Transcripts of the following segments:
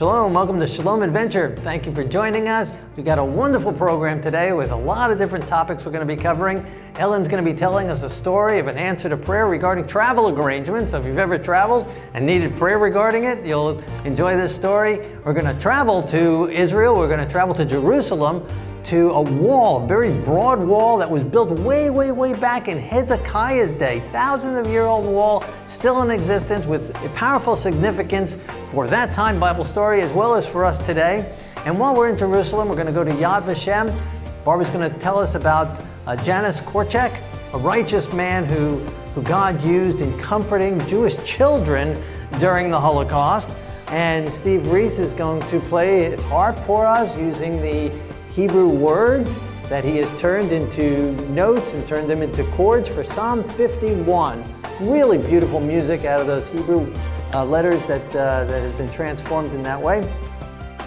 Shalom, welcome to Shalom Adventure. Thank you for joining us. We've got a wonderful program today with a lot of different topics we're going to be covering. Ellen's going to be telling us a story of an answer to prayer regarding travel arrangements. So if you've ever traveled and needed prayer regarding it, you'll enjoy this story. We're going to travel to Israel. We're going to travel to Jerusalem, to a wall, a very broad wall that was built way back in Hezekiah's day. Thousands of year old wall, still in existence with a powerful significance for that time Bible story as well as for us today. And while we're in Jerusalem, we're going to go to Yad Vashem. Barbara's going to tell us about Janusz Korczak, a righteous man who God used in comforting Jewish children during the Holocaust. And Steve Reese is going to play his harp for us using the Hebrew words that he has turned into notes and turned them into chords for Psalm 51. Really beautiful music out of those Hebrew letters that has been transformed in that way.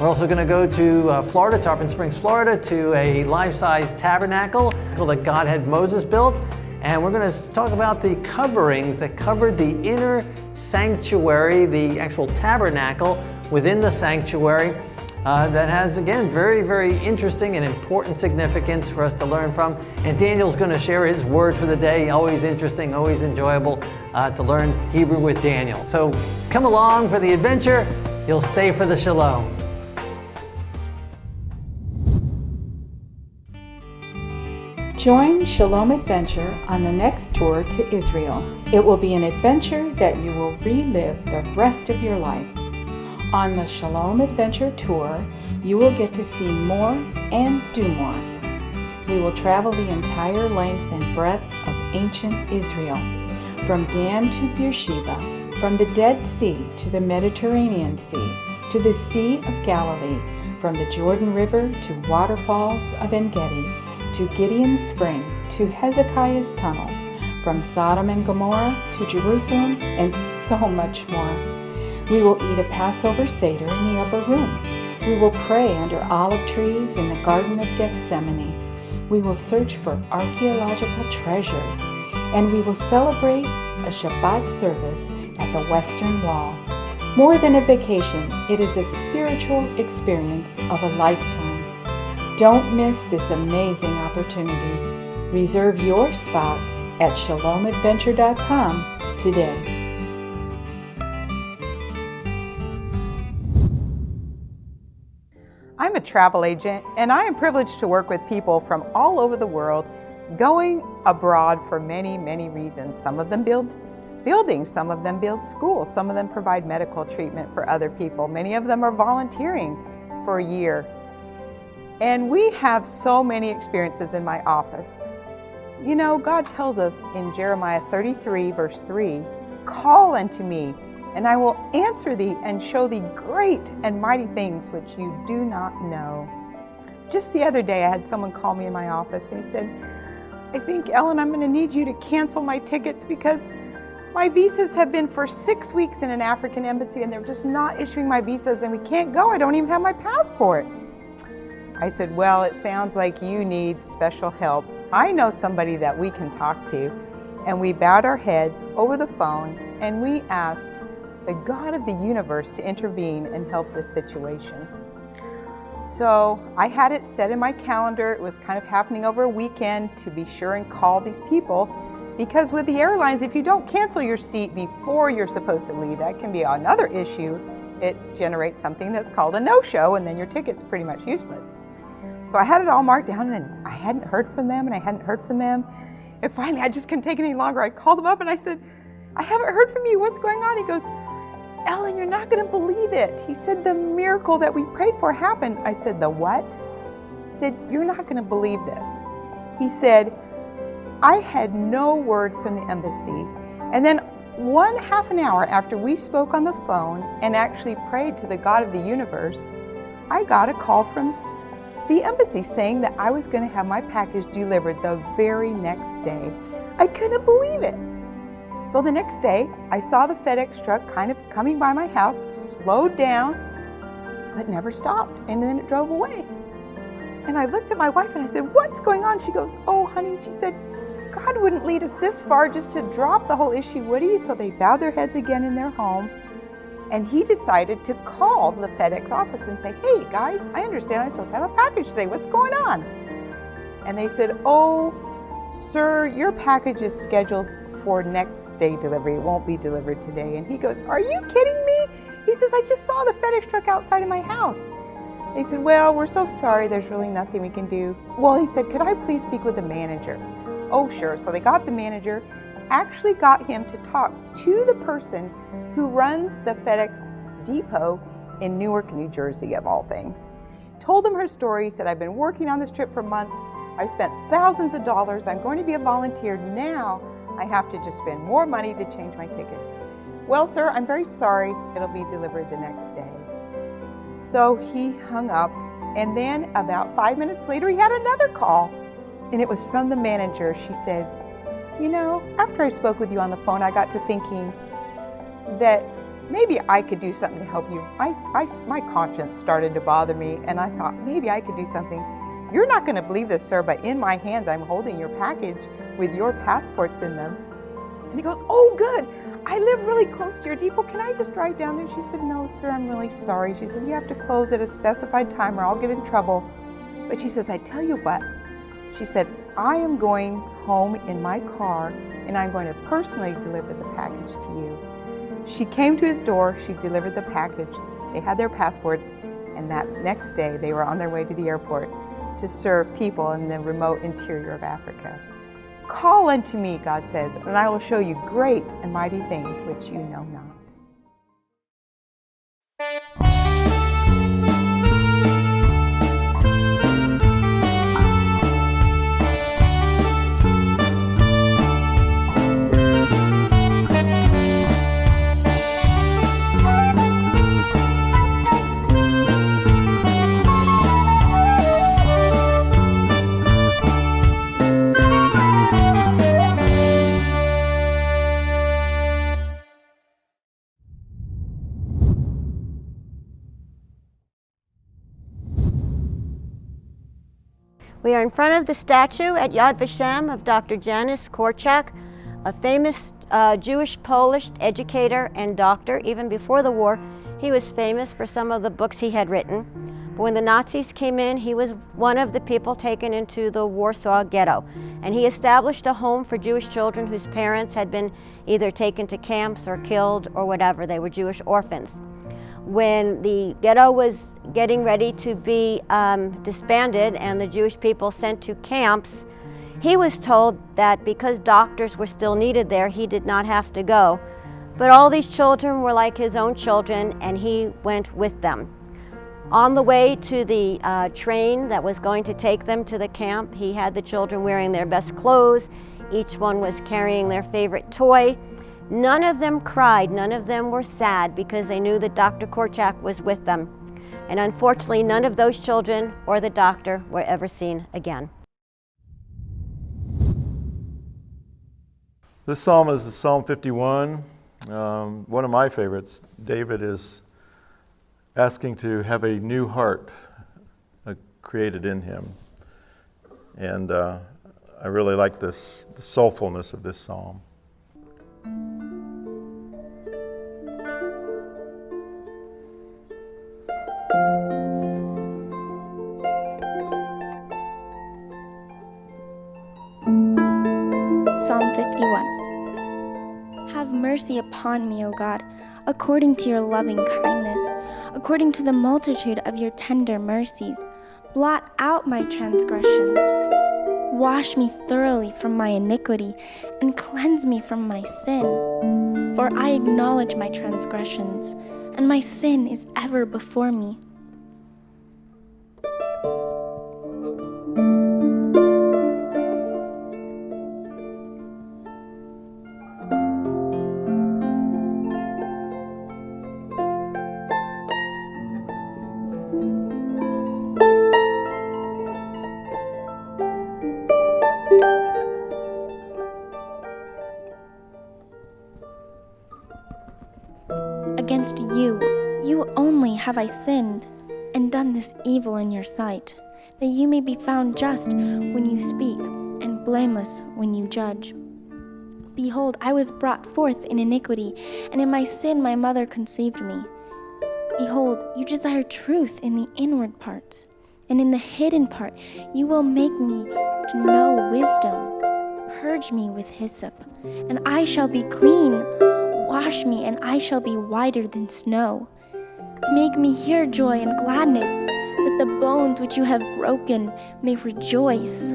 We're also going to go to Florida, Tarpon Springs, Florida, to a life-size tabernacle that God had Moses built. And we're going to talk about the coverings that covered the inner sanctuary, the actual tabernacle within the sanctuary. That has, again, very interesting and important significance for us to learn from. And Daniel's going to share his word for the day. Always interesting, always enjoyable to learn Hebrew with Daniel. So come along for the adventure. You'll stay for the shalom. Join Shalom Adventure on the next tour to Israel. It will be an adventure that you will relive the rest of your life. On the Shalom Adventure Tour, you will get to see more and do more. We will travel the entire length and breadth of ancient Israel, from Dan to Beersheba, from the Dead Sea to the Mediterranean Sea, to the Sea of Galilee, from the Jordan River to waterfalls of En-Gedi, to Gideon's Spring, to Hezekiah's Tunnel, from Sodom and Gomorrah to Jerusalem, and so much more. We will eat a Passover Seder in the upper room. We will pray under olive trees in the Garden of Gethsemane. We will search for archaeological treasures, and we will celebrate a Shabbat service at the Western Wall. More than a vacation, it is a spiritual experience of a lifetime. Don't miss this amazing opportunity. Reserve your spot at shalomadventure.com today. I'm a travel agent, and I am privileged to work with people from all over the world going abroad for many reasons. Some of them build buildings, some of them build schools, some of them provide medical treatment for other people. Many of them are volunteering for a year. And we have so many experiences in my office. You know, God tells us in Jeremiah 33, verse 3, "Call unto me, and I will answer thee and show thee great and mighty things which you do not know." Just the other day, I had someone call me in my office and he said, "I think, Ellen, I'm going to need you to cancel my tickets because my visas have been for 6 weeks in an African embassy and they're just not issuing my visas and we can't go. I don't even have my passport." I said, "Well, it sounds like you need special help. I know somebody that we can talk to." And we bowed our heads over the phone and we asked the God of the universe to intervene and help this situation. So I had it set in my calendar. It was kind of happening over a weekend to be sure and call these people, because with the airlines, if you don't cancel your seat before you're supposed to leave, that can be another issue. It generates something that's called a no-show, and then your ticket's pretty much useless. So I had it all marked down, and I hadn't heard from them, and finally I just couldn't take it any longer. I called them up and I said, "I haven't heard from you. What's going on?" He goes, "Ellen, you're not going to believe it." He said, "The miracle that we prayed for happened." I said, "The what?" He said, "You're not going to believe this." He said, "I had no word from the embassy. And then half an hour after we spoke on the phone and actually prayed to the God of the universe, I got a call from the embassy saying that I was going to have my package delivered the very next day." I couldn't believe it. So the next day, I saw the FedEx truck kind of coming by my house, slowed down, but never stopped, and then it drove away. And I looked at my wife and I said, "What's going on?" She goes, "Oh, honey," she said, "God wouldn't lead us this far just to drop the whole issue, would he?" So they bowed their heads again in their home, And he decided to call the FedEx office and say, hey guys, I understand I'm supposed to have a package today. What's going on? And they said, oh, sir, your package is scheduled for next day delivery. It won't be delivered today. And he goes, are you kidding me? He says, I just saw the FedEx truck outside of my house. They said, well, we're so sorry. There's really nothing we can do. Well, he said, could I please speak with the manager? Oh, sure. So they got the manager, actually got him to talk to the person who runs the FedEx depot in Newark, New Jersey, of all things. Told him her story, said, I've been working on this trip for months. I've spent thousands of dollars. I'm going to be a volunteer now. I have to just spend more money to change my tickets. Well, sir, I'm very sorry. It'll be delivered the next day. So he hung up, and then about 5 minutes later, he had another call, and it was from the manager. She said, you know, after I spoke with you on the phone, I got to thinking that maybe I could do something to help you. My conscience started to bother me, and I thought maybe I could do something. You're not going to believe this, sir, but in my hands, I'm holding your package with your passports in them. And he goes, oh, good. I live really close to your depot. Can I just drive down there? She said, no, sir, I'm really sorry. She said, you have to close at a specified time or I'll get in trouble. But she says, I tell you what. She said, I am going home in my car and I'm going to personally deliver the package to you. She came to his door. She delivered the package. They had their passports. And that next day, they were on their way to the airport to serve people in the remote interior of Africa. Call unto me, God says, and I will show you great and mighty things which you know not. We are in front of the statue at Yad Vashem of Dr. Janusz Korczak, a famous Jewish-Polish educator and doctor. Even before the war, he was famous for some of the books he had written. But when the Nazis came in, he was one of the people taken into the Warsaw Ghetto. And he established a home for Jewish children whose parents had been either taken to camps or killed or whatever. They were Jewish orphans. When the ghetto was getting ready to be disbanded and the Jewish people sent to camps, he was told that because doctors were still needed there, he did not have to go. But all these children were like his own children, and he went with them. On the way to the train that was going to take them to the camp, he had the children wearing their best clothes. Each one was carrying their favorite toy. None of them cried, none of them were sad because they knew that Dr. Korczak was with them. And unfortunately, none of those children or the doctor were ever seen again. This psalm is Psalm 51, one of my favorites. David is asking to have a new heart created in him. And I really like the soulfulness of this psalm. Psalm 51. Have mercy upon me, O God, according to your loving kindness, according to the multitude of your tender mercies. Blot out my transgressions. Wash me thoroughly from my iniquity, and cleanse me from my sin. For I acknowledge my transgressions, and my sin is ever before me. Against you, you only have I sinned, and done this evil in your sight, that you may be found just when you speak, and blameless when you judge. Behold, I was brought forth in iniquity, and in my sin my mother conceived me. Behold, you desire truth in the inward parts, and in the hidden part you will make me to know wisdom. Purge me with hyssop, and I shall be clean. Wash me, and I shall be whiter than snow. Make me hear joy and gladness, that the bones which you have broken may rejoice.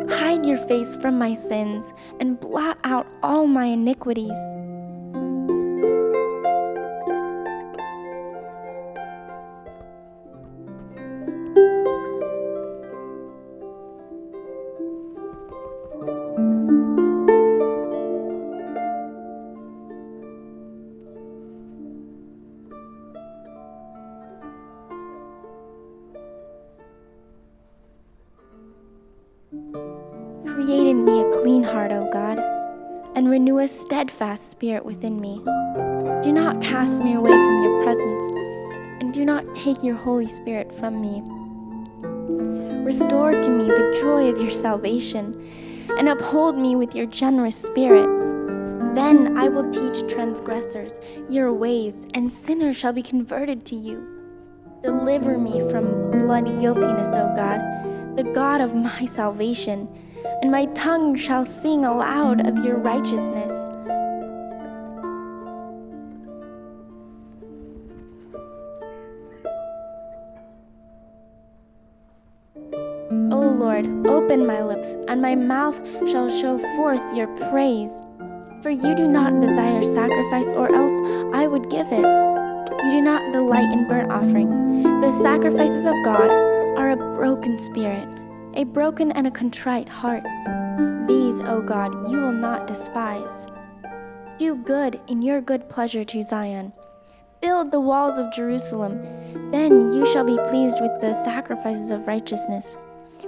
Hide your face from my sins, and blot out all my iniquities. Create in me a clean heart, O God, and renew a steadfast spirit within me. Do not cast me away from your presence, and do not take your Holy Spirit from me. Restore to me the joy of your salvation, and uphold me with your generous spirit. Then I will teach transgressors your ways, and sinners shall be converted to you. Deliver me from bloody guiltiness, O God, the God of my salvation, and my tongue shall sing aloud of your righteousness. O Lord, open my lips, and my mouth shall show forth your praise. For you do not desire sacrifice, or else I would give it. You do not delight in burnt offering. The sacrifices of God are a broken spirit, a broken and a contrite heart. These, O God, you will not despise. Do good in your good pleasure to Zion. Build the walls of Jerusalem. Then you shall be pleased with the sacrifices of righteousness,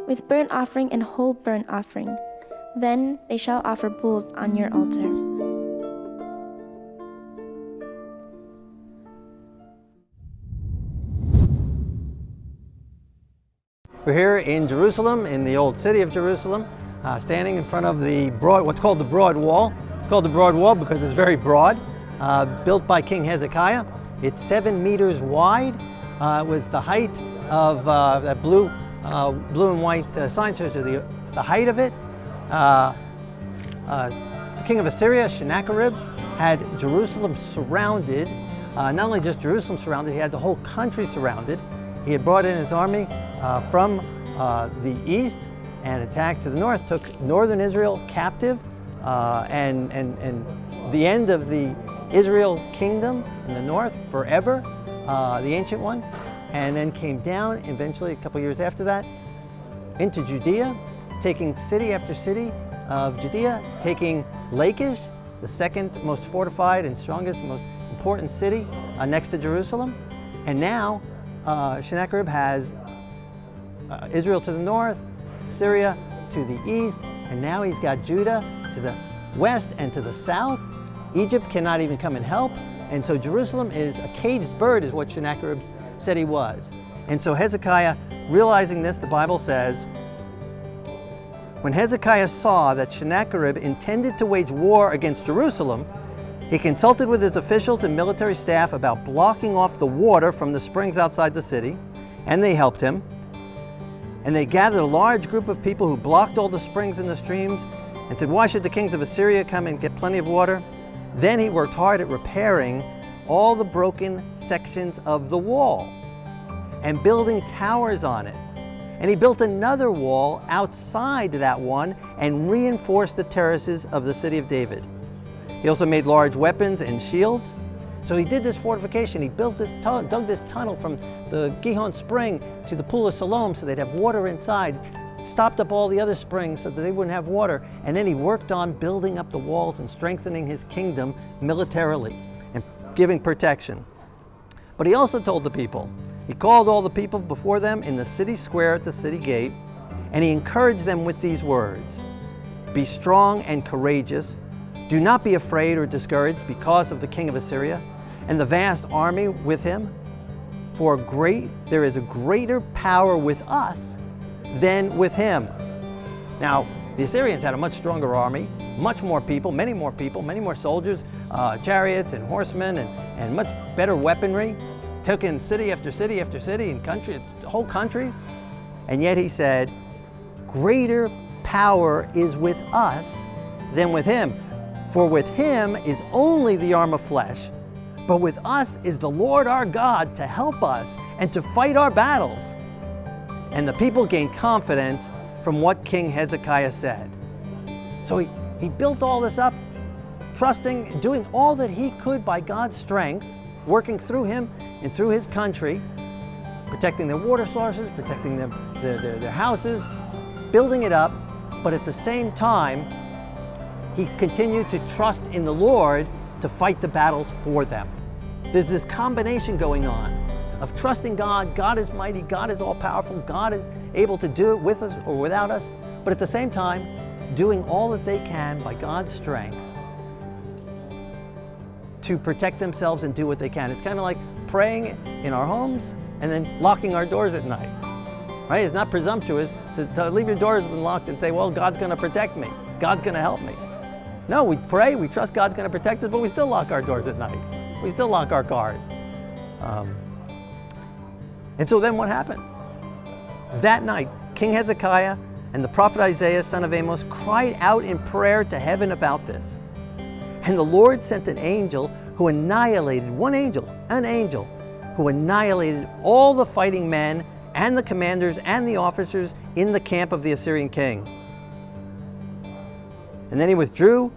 with burnt offering and whole burnt offering. Then they shall offer bulls on your altar. We're here in Jerusalem, in the old city of Jerusalem, standing in front of the what's called the Broad Wall. It's called the Broad Wall because it's very broad, built by King Hezekiah. It's 7 meters wide. It was the height of that blue and white sign shows you the height of it. The king of Assyria, Sennacherib, had Jerusalem surrounded. Not only just Jerusalem surrounded, he had the whole country surrounded. He had brought in his army from the east and attacked to the north, took northern Israel captive, and the end of the Israel kingdom in the north forever, the ancient one, and then came down eventually a couple years after that into Judea, taking city after city of Judea, taking Lachish, the second most fortified and strongest, most important city next to Jerusalem. And now Sennacherib has Israel to the north, Syria to the east, and now he's got Judah to the west and to the south. Egypt cannot even come and help, and so Jerusalem is a caged bird, is what Sennacherib said he was. And so Hezekiah, realizing this, the Bible says, when Hezekiah saw that Sennacherib intended to wage war against Jerusalem, he consulted with his officials and military staff about blocking off the water from the springs outside the city, and they helped him. And they gathered a large group of people who blocked all the springs and the streams and said, why should the kings of Assyria come and get plenty of water? Then he worked hard at repairing all the broken sections of the wall and building towers on it. And he built another wall outside that one and reinforced the terraces of the city of David. He also made large weapons and shields. So he did this fortification. He built this dug this tunnel from the Gihon spring to the pool of Siloam so they'd have water inside, stopped up all the other springs so that they wouldn't have water. And then he worked on building up the walls and strengthening his kingdom militarily and giving protection. But he also told the people, he called all the people before them in the city square at the city gate, and he encouraged them with these words: be strong and courageous. Do not be afraid or discouraged because of the king of Assyria and the vast army with him. For there is a greater power with us than with him. Now, the Assyrians had a much stronger army. much more people, many more soldiers, chariots and horsemen, and much better weaponry. Took in city after city after city and whole countries. And yet he said, greater power is with us than with him. For with him is only the arm of flesh, but with us is the Lord our God to help us and to fight our battles. And the people gained confidence from what King Hezekiah said. So he built all this up, trusting, doing all that he could by God's strength, working through him and through his country, protecting their water sources, protecting their houses, building it up. But at the same time, he continued to trust in the Lord to fight the battles for them. There's this combination going on of trusting God. God is mighty, God is all-powerful, God is able to do it with us or without us, but at the same time, doing all that they can by God's strength to protect themselves and do what they can. It's kind of like praying in our homes and then locking our doors at night, right? It's not presumptuous to leave your doors unlocked and say, well, God's going to protect me. God's going to help me. No, we pray, we trust God's going to protect us, but we still lock our doors at night. We still lock our cars. And so then what happened? That night, King Hezekiah and the prophet Isaiah, son of Amos, cried out in prayer to heaven about this. And the Lord sent an angel who annihilated, an angel who annihilated all the fighting men and the commanders and the officers in the camp of the Assyrian king. And then he withdrew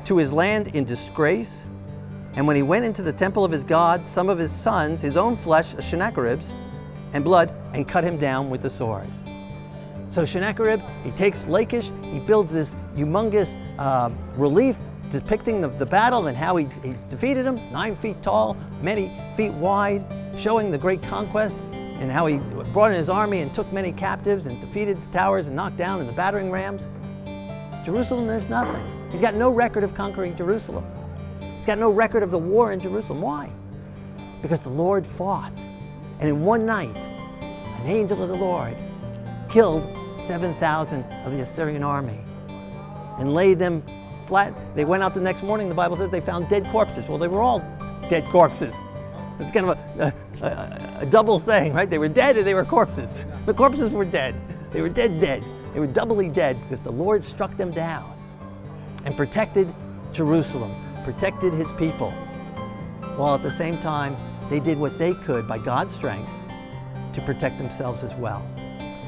to his land in disgrace. And when he went into the temple of his God, some of his sons, his own flesh, Sennacherib's, and blood, and cut him down with the sword. So Sennacherib, he takes Lachish, he builds this humongous relief depicting the battle and how he defeated him, 9 feet tall, many feet wide, showing the great conquest and how he brought in his army and took many captives and defeated the towers and knocked down the battering rams. Jerusalem, there's nothing. He's got no record of conquering Jerusalem. He's got no record of the war in Jerusalem. Why? Because the Lord fought. And in one night, an angel of the Lord killed 7,000 of the Assyrian army and laid them flat. They went out the next morning, the Bible says they found dead corpses. Well, they were all dead corpses. It's kind of a double saying, right? They were dead and they were corpses. The corpses were dead. They were dead. They were doubly dead because the Lord struck them down and protected Jerusalem, protected his people, while at the same time they did what they could by God's strength to protect themselves as well.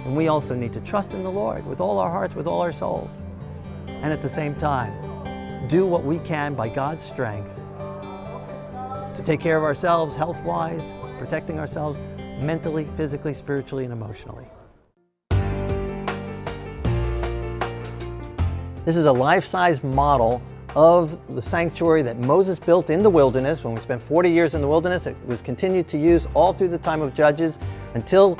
And we also need to trust in the Lord with all our hearts, with all our souls, and at the same time do what we can by God's strength to take care of ourselves health-wise, protecting ourselves mentally, physically, spiritually, and emotionally. This is a life-size model of the sanctuary that Moses built in the wilderness. When we spent 40 years in the wilderness, it was continued to use all through the time of Judges until,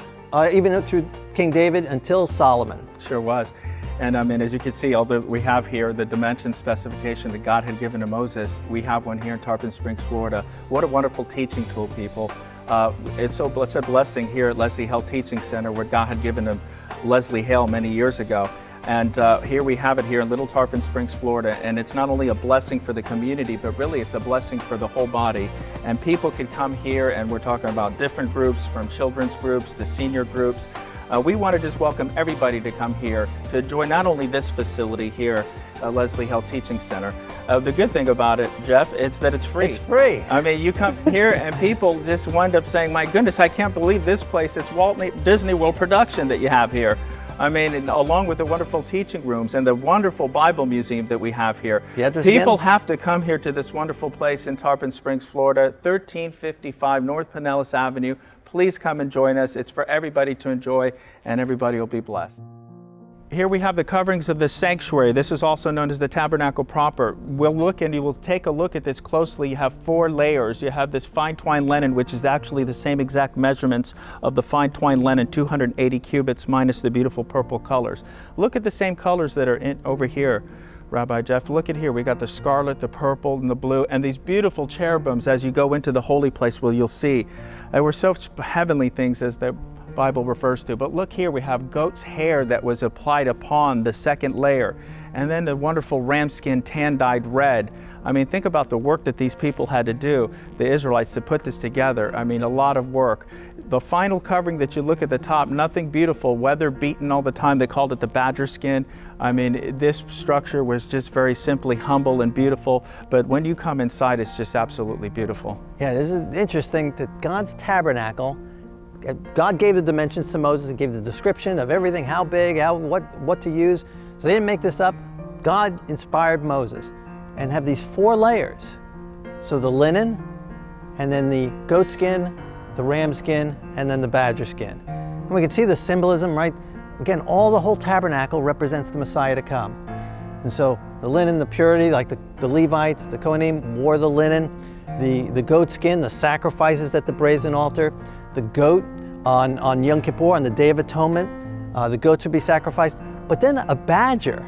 even through King David, until Solomon. Sure was. And as you can see, although we have here the dimension specification that God had given to Moses, we have one here in Tarpon Springs, Florida. What a wonderful teaching tool, people. It's a blessing here at Leslie Hale Teaching Center, where God had given to Leslie Hale many years ago. And here we have it here in Little Tarpon Springs, Florida. And it's not only a blessing for the community, but really it's a blessing for the whole body. And people can come here, and we're talking about different groups, from children's groups to senior groups. We want to just welcome everybody to come here to enjoy not only this facility here at Leslie Hale Teaching Center. The good thing about it, Jeff, it's that it's free. It's free. I mean, you come here and people just wind up saying, my goodness, I can't believe this place. It's Walt Disney World production that you have here. I mean, along with the wonderful teaching rooms and the wonderful Bible museum that we have here. People have to come here to this wonderful place in Tarpon Springs, Florida, 1355 North Pinellas Avenue. Please come and join us. It's for everybody to enjoy, and everybody will be blessed. Here we have the coverings of the sanctuary. This is also known as the Tabernacle proper. We'll look, and you will take a look at this closely. You have 4 layers. You have this fine twine linen, which is actually the same exact measurements of the fine twine linen, 280 cubits minus the beautiful purple colors. Look at the same colors that are over here, Rabbi Jeff. Look at here. We got the scarlet, the purple, and the blue, and these beautiful cherubims as you go into the holy place. Well, you'll see. They were such heavenly things, as the Bible refers to. But look here, we have goat's hair that was applied upon the second layer. and then the wonderful ram skin tan-dyed red. I mean, think about the work that these people had to do, the Israelites, to put this together. I mean, a lot of work. The final covering that you look at the top, nothing beautiful, weather beaten all the time. They called it the badger skin. I mean, this structure was just very simply humble and beautiful, but when you come inside, it's just absolutely beautiful. Yeah, this is interesting that God's tabernacle, God gave the dimensions to Moses and gave the description of everything, how big, what to use. So they didn't make this up. God inspired Moses and have these 4 layers. So the linen, and then the goat skin, the ram skin, and then the badger skin. And we can see the symbolism, right? Again, the whole tabernacle represents the Messiah to come. And so the linen, the purity, like the Levites, the Kohanim wore the linen, the goat skin, the sacrifices at the brazen altar, the goat on Yom Kippur, on the Day of Atonement, the goats would be sacrificed. But then a badger.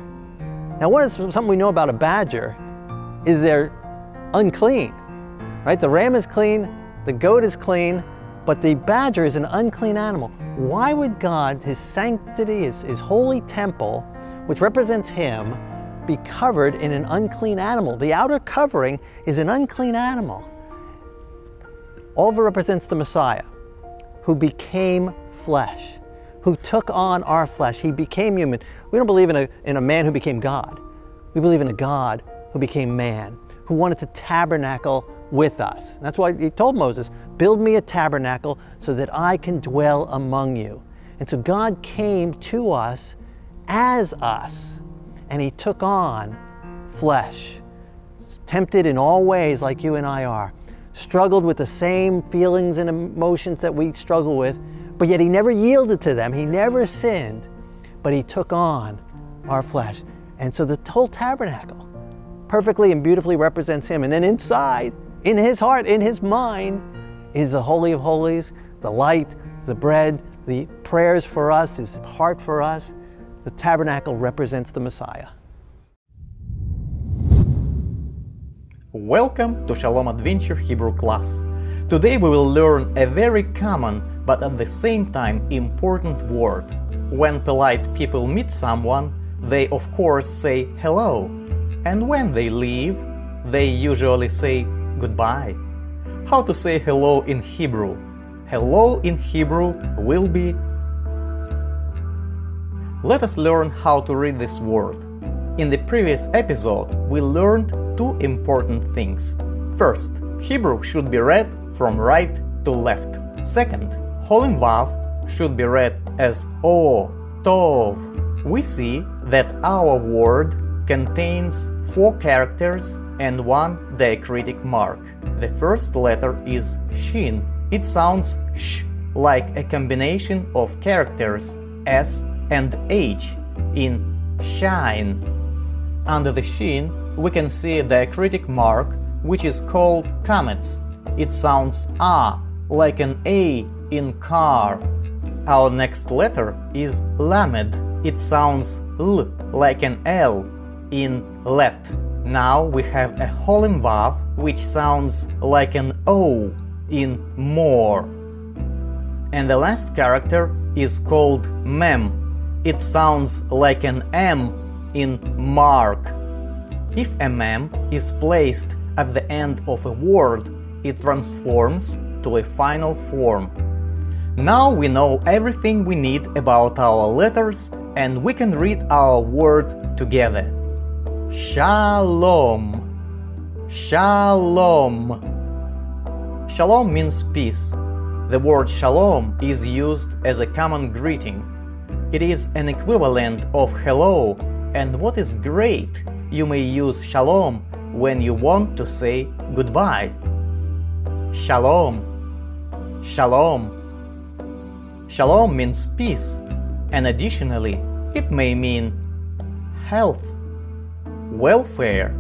Now, something we know about a badger is they're unclean, right? The ram is clean, the goat is clean, but the badger is an unclean animal. Why would God, his sanctity, his holy temple, which represents him, be covered in an unclean animal? The outer covering is an unclean animal. All of it represents the Messiah, who became flesh, who took on our flesh. He became human. We don't believe in a man who became God. We believe in a God who became man, who wanted to tabernacle with us. And that's why he told Moses, build me a tabernacle so that I can dwell among you. And so God came to us as us, and he took on flesh, tempted in all ways like you and I are, struggled with the same feelings and emotions that we struggle with, but yet he never yielded to them. He never sinned, but he took on our flesh. And so the whole tabernacle perfectly and beautifully represents him. And then inside, in his heart, in his mind, is the Holy of Holies, the light, the bread, the prayers for us, his heart for us. The tabernacle represents the Messiah. Welcome to Shalom Adventure Hebrew class. Today we will learn a very common but at the same time important word. When polite people meet someone, they of course say hello. And when they leave, they usually say goodbye. How to say hello in Hebrew? Hello in Hebrew will be... Let us learn how to read this word. In the previous episode, we learned 2 important things. First, Hebrew should be read from right to left. Second, Holim Vav should be read as O, Tov. We see that our word contains 4 characters and 1 diacritic mark. The first letter is Shin. It sounds sh, like a combination of characters S and H in shine. Under the Shin, we can see a diacritic mark which is called kametz. It sounds A, like an A in car. Our next letter is Lamed. It sounds L, like an L in let. Now we have a Holim Vav which sounds like an O in more. And the last character is called Mem. It sounds like an M in mark. If a mem is placed at the end of a word, it transforms to a final form. Now we know everything we need about our letters, and we can read our word together. Shalom. Shalom. Shalom means peace. The word shalom is used as a common greeting. It is an equivalent of hello, and what is great, you may use shalom when you want to say goodbye. Shalom. Shalom. Shalom means peace, and additionally, it may mean health, welfare,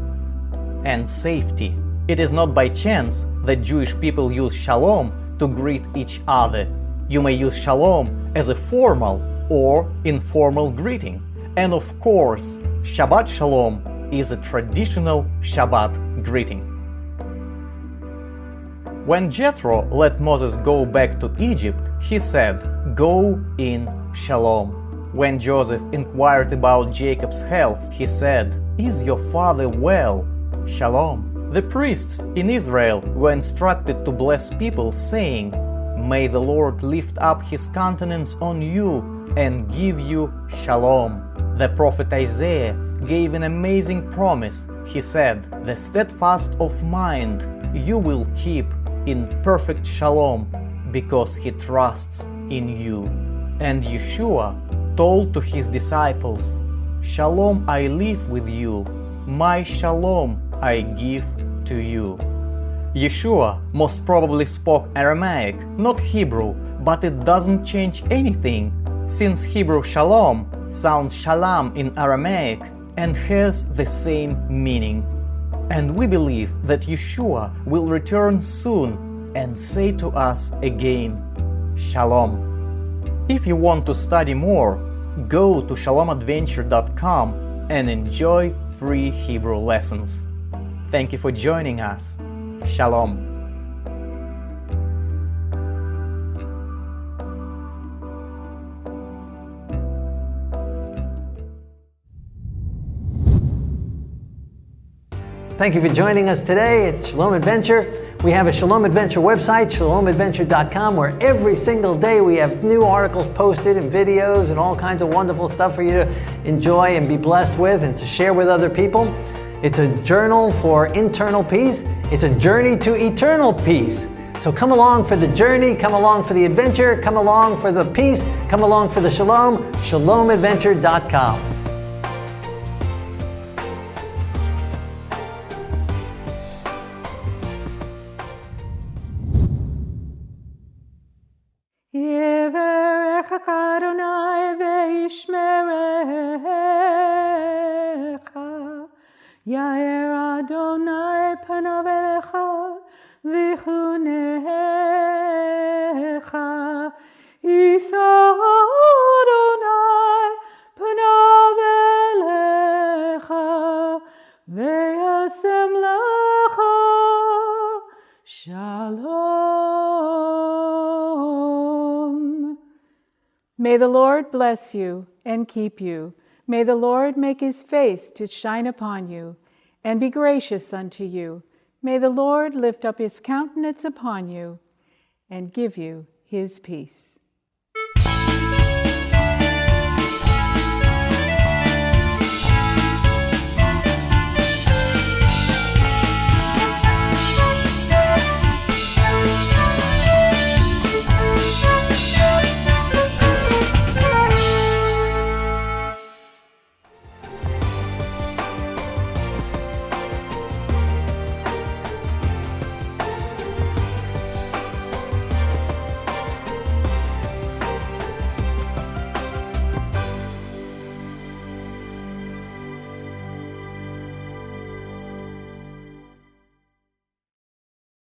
and safety. It is not by chance that Jewish people use shalom to greet each other. You may use shalom as a formal or informal greeting. And of course, Shabbat Shalom is a traditional Shabbat greeting. When Jethro let Moses go back to Egypt, he said, "Go in Shalom." When Joseph inquired about Jacob's health, he said, "Is your father well?" Shalom. The priests in Israel were instructed to bless people, saying, "May the Lord lift up his countenance on you and give you shalom." The prophet Isaiah gave an amazing promise. He said, "The steadfast of mind you will keep in perfect shalom, because he trusts in you." And Yeshua told to his disciples, "Shalom I leave with you, my shalom I give to you." Yeshua most probably spoke Aramaic, not Hebrew, but it doesn't change anything, since Hebrew shalom sounds shalom in Aramaic and has the same meaning. And we believe that Yeshua will return soon and say to us again, Shalom. If you want to study more, go to shalomadventure.com and enjoy free Hebrew lessons. Thank you for joining us. Shalom. Thank you for joining us today at Shalom Adventure. We have a Shalom Adventure website, shalomadventure.com, where every single day we have new articles posted and videos and all kinds of wonderful stuff for you to enjoy and be blessed with and to share with other people. It's a journal for internal peace. It's a journey to eternal peace. So come along for the journey, come along for the adventure, come along for the peace, come along for the shalom, shalomadventure.com. Yair Adonai panav elecha v'chunecha. Yisa Adonai panav elecha v'yasem lecha shalom. May the Lord bless you and keep you. May the Lord make his face to shine upon you and be gracious unto you. May the Lord lift up his countenance upon you and give you his peace.